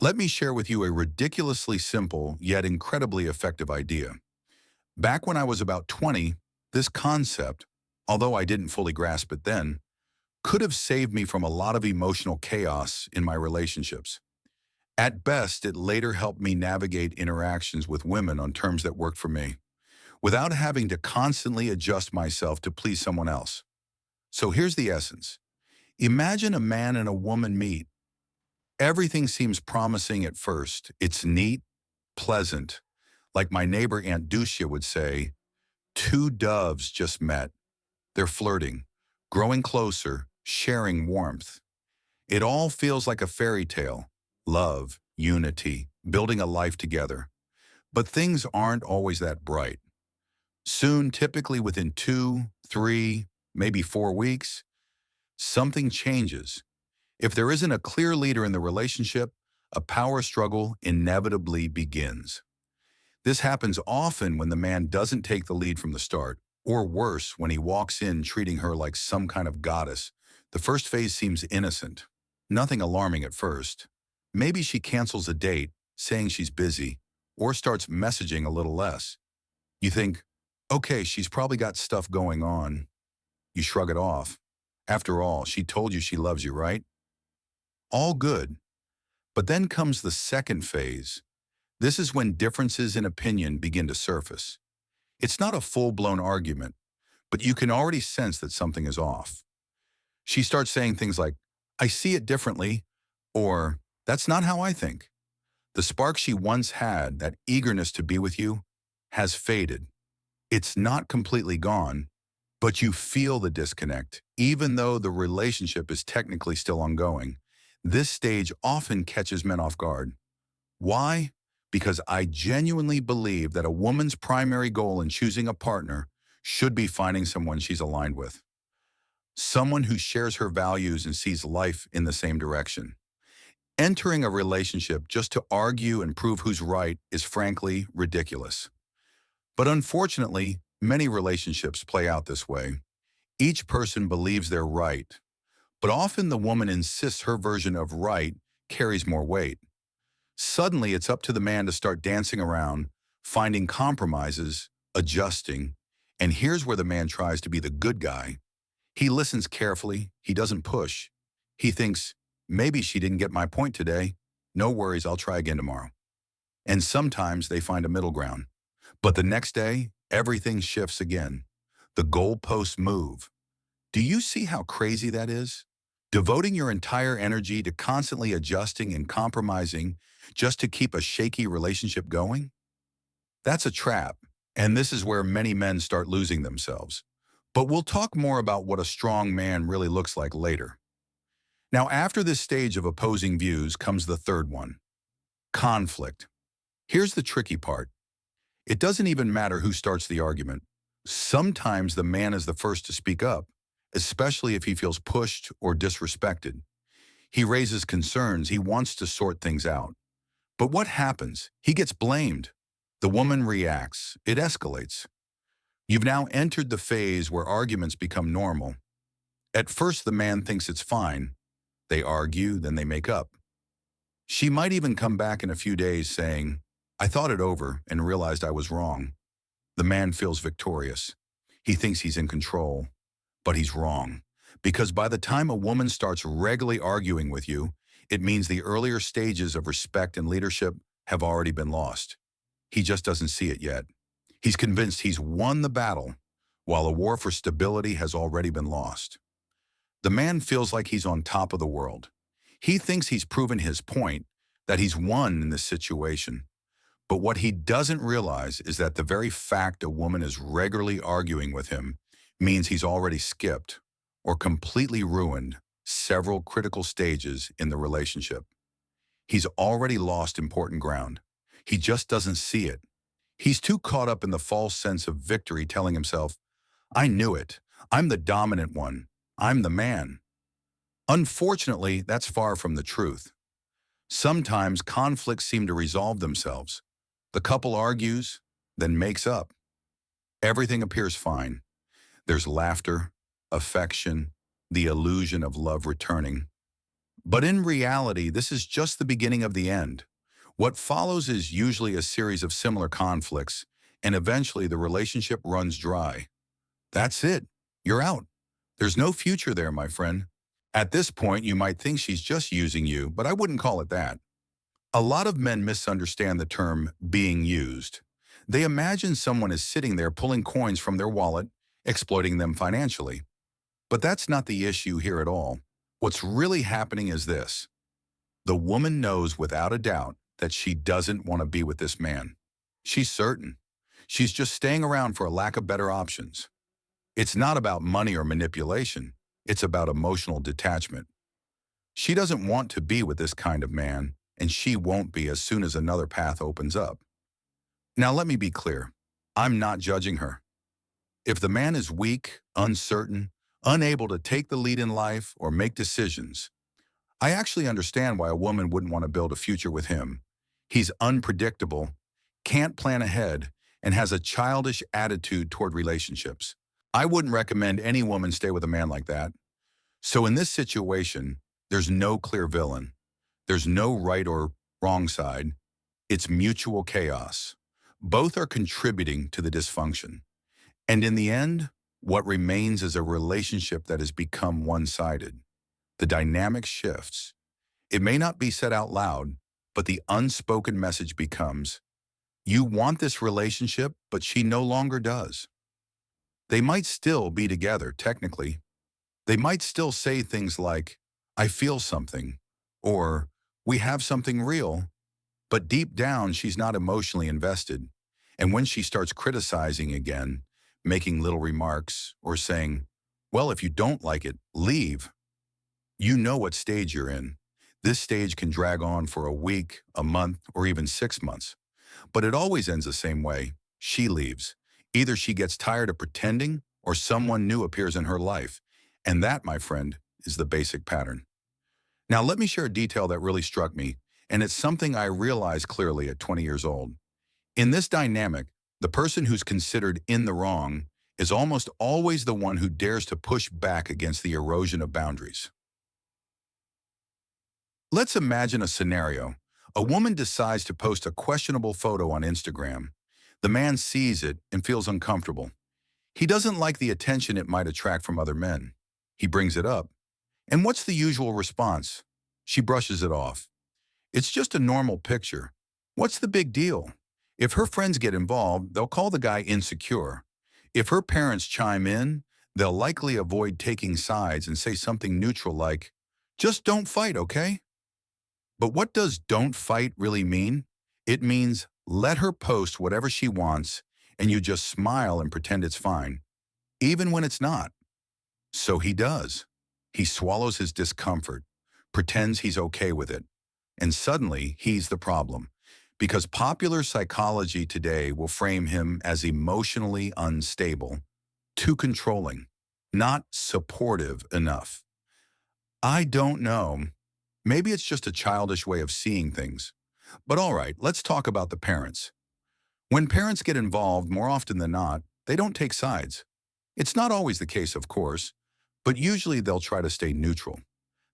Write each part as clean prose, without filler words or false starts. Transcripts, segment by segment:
Let me share with you a ridiculously simple yet incredibly effective idea. Back when I was about 20, this concept, although I didn't fully grasp it then, could have saved me from a lot of emotional chaos in my relationships. At best, it later helped me navigate interactions with women on terms that worked for me, without having to constantly adjust myself to please someone else. So here's the essence. Imagine a man and a woman meet. Everything seems promising at first. It's neat, pleasant. Like my neighbor Aunt Ducia would say, two doves just met. They're flirting, growing closer, sharing warmth. It all feels like a fairy tale. Love, unity, building a life together. But things aren't always that bright. Soon, typically within 2, 3, maybe 4 weeks, something changes. If there isn't a clear leader in the relationship, a power struggle inevitably begins. This happens often when the man doesn't take the lead from the start, or worse, when he walks in treating her like some kind of goddess. The first phase seems innocent, nothing alarming at first. Maybe she cancels a date, saying she's busy, or starts messaging a little less. You think, okay, she's probably got stuff going on. You shrug it off. After all, she told you she loves you, right? All good. But then comes the second phase. This is when differences in opinion begin to surface. It's not a full-blown argument, but you can already sense that something is off. She starts saying things like, I see it differently, or that's not how I think. The spark she once had, that eagerness to be with you, has faded. It's not completely gone, but you feel the disconnect, even though the relationship is technically still ongoing. This stage often catches men off guard. Why? Because I genuinely believe that a woman's primary goal in choosing a partner should be finding someone she's aligned with. Someone who shares her values and sees life in the same direction. Entering a relationship just to argue and prove who's right is frankly ridiculous. But unfortunately, many relationships play out this way. Each person believes they're right, but often the woman insists her version of right carries more weight. Suddenly, it's up to the man to start dancing around, finding compromises, adjusting, and here's where the man tries to be the good guy. He listens carefully, he doesn't push. He thinks, maybe she didn't get my point today. No worries, I'll try again tomorrow. And sometimes they find a middle ground. But the next day, everything shifts again. The goalposts move. Do you see how crazy that is? Devoting your entire energy to constantly adjusting and compromising just to keep a shaky relationship going? That's a trap, and this is where many men start losing themselves. But we'll talk more about what a strong man really looks like later. Now, after this stage of opposing views comes the third one, conflict. Here's the tricky part. It doesn't even matter who starts the argument. Sometimes the man is the first to speak up, especially if he feels pushed or disrespected. He raises concerns, he wants to sort things out. But what happens? He gets blamed. The woman reacts. It escalates. You've now entered the phase where arguments become normal. At first, the man thinks it's fine. They argue, then they make up. She might even come back in a few days saying, I thought it over and realized I was wrong. The man feels victorious. He thinks he's in control, but he's wrong. Because by the time a woman starts regularly arguing with you, it means the earlier stages of respect and leadership have already been lost. He just doesn't see it yet. He's convinced he's won the battle, while a war for stability has already been lost. The man feels like he's on top of the world. He thinks he's proven his point, that he's won in this situation. But what he doesn't realize is that the very fact a woman is regularly arguing with him means he's already skipped or completely ruined several critical stages in the relationship. He's already lost important ground. He just doesn't see it. He's too caught up in the false sense of victory, telling himself, I knew it. I'm the dominant one. I'm the man. Unfortunately, that's far from the truth. Sometimes conflicts seem to resolve themselves. The couple argues, then makes up. Everything appears fine. There's laughter, affection, the illusion of love returning. But in reality, this is just the beginning of the end. What follows is usually a series of similar conflicts, and eventually the relationship runs dry. That's it. You're out. There's no future there, my friend. At this point, you might think she's just using you, but I wouldn't call it that. A lot of men misunderstand the term being used. They imagine someone is sitting there pulling coins from their wallet, exploiting them financially. But that's not the issue here at all. What's really happening is this. The woman knows without a doubt that she doesn't want to be with this man. She's certain. She's just staying around for a lack of better options. It's not about money or manipulation. It's about emotional detachment. She doesn't want to be with this kind of man, and she won't be as soon as another path opens up. Now let me be clear. I'm not judging her. If the man is weak, uncertain, unable to take the lead in life or make decisions, I actually understand why a woman wouldn't want to build a future with him. He's unpredictable, can't plan ahead, and has a childish attitude toward relationships. I wouldn't recommend any woman stay with a man like that. So in this situation, there's no clear villain. There's no right or wrong side. It's mutual chaos. Both are contributing to the dysfunction. And in the end, what remains is a relationship that has become one-sided. The dynamic shifts. It may not be said out loud, but the unspoken message becomes, you want this relationship, but she no longer does. They might still be together, technically. They might still say things like, I feel something, or we have something real, but deep down she's not emotionally invested. And when she starts criticizing again, making little remarks, or saying, well, if you don't like it, leave, you know what stage you're in. This stage can drag on for a week, a month, or even 6 months. But it always ends the same way. She leaves. Either she gets tired of pretending, or someone new appears in her life. And that, my friend, is the basic pattern. Now let me share a detail that really struck me, and it's something I realized clearly at 20 years old. In this dynamic, the person who's considered in the wrong is almost always the one who dares to push back against the erosion of boundaries. Let's imagine a scenario. A woman decides to post a questionable photo on Instagram. The man sees it and feels uncomfortable. He doesn't like the attention it might attract from other men. He brings it up. And what's the usual response? She brushes it off. It's just a normal picture. What's the big deal? If her friends get involved, they'll call the guy insecure. If her parents chime in, they'll likely avoid taking sides and say something neutral like, just don't fight, okay? But what does don't fight really mean? It means let her post whatever she wants and you just smile and pretend it's fine, even when it's not. So he does. He swallows his discomfort, pretends he's okay with it, and suddenly he's the problem. Because popular psychology today will frame him as emotionally unstable, too controlling, not supportive enough. I don't know. Maybe it's just a childish way of seeing things. But all right, let's talk about the parents. When parents get involved, more often than not, they don't take sides. It's not always the case, of course, but usually they'll try to stay neutral.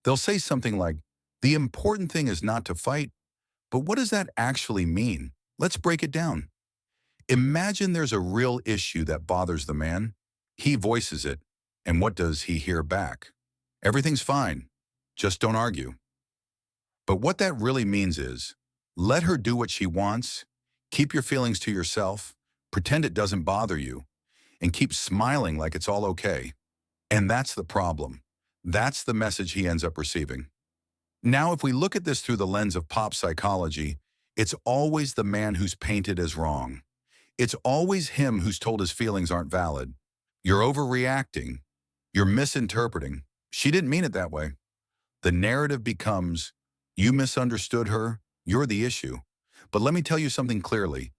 They'll say something like, the important thing is not to fight, but what does that actually mean? Let's break it down. Imagine there's a real issue that bothers the man. He voices it, and what does he hear back? Everything's fine, just don't argue. But what that really means is, let her do what she wants, keep your feelings to yourself, pretend it doesn't bother you, and keep smiling like it's all okay. And that's the problem. That's the message he ends up receiving. Now, if we look at this through the lens of pop psychology, it's always the man who's painted as wrong. It's always him who's told his feelings aren't valid. You're overreacting. You're misinterpreting. She didn't mean it that way. The narrative becomes, you misunderstood her, you're the issue. But let me tell you something clearly.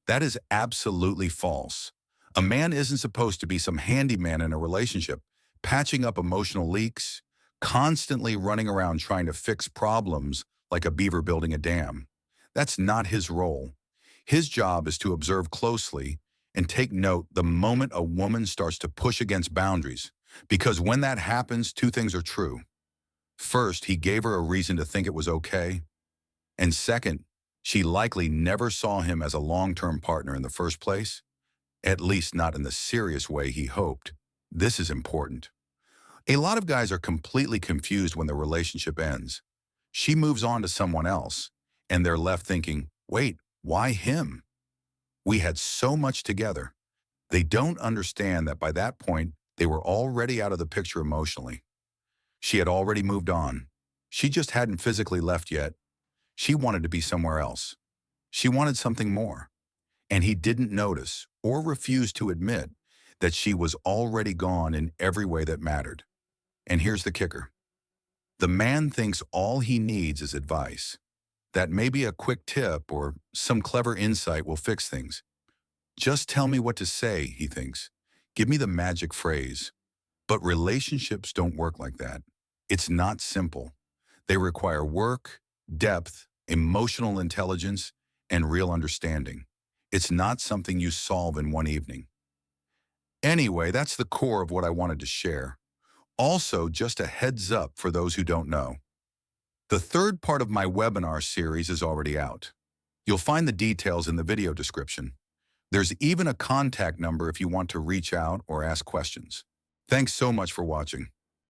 That is absolutely false. A man isn't supposed to be some handyman in a relationship, patching up emotional leaks, constantly running around trying to fix problems like a beaver building a dam. That's not his role. His job is to observe closely and take note the moment a woman starts to push against boundaries. Because when that happens, two things are true. First, he gave her a reason to think it was okay. And second, she likely never saw him as a long-term partner in the first place, at least not in the serious way he hoped. This is important. A lot of guys are completely confused when the relationship ends. She moves on to someone else, and they're left thinking, wait, why him? We had so much together. They don't understand that by that point, they were already out of the picture emotionally. She had already moved on. She just hadn't physically left yet. She wanted to be somewhere else. She wanted something more. And he didn't notice or refuse to admit that she was already gone in every way that mattered. And here's the kicker. The man thinks all he needs is advice. That maybe a quick tip or some clever insight will fix things. Just tell me what to say, he thinks. Give me the magic phrase. But relationships don't work like that. It's not simple. They require work, depth, emotional intelligence, and real understanding. It's not something you solve in one evening. Anyway, that's the core of what I wanted to share. Also, just a heads up for those who don't know. The third part of my webinar series is already out. You'll find the details in the video description. There's even a contact number if you want to reach out or ask questions. Thanks so much for watching.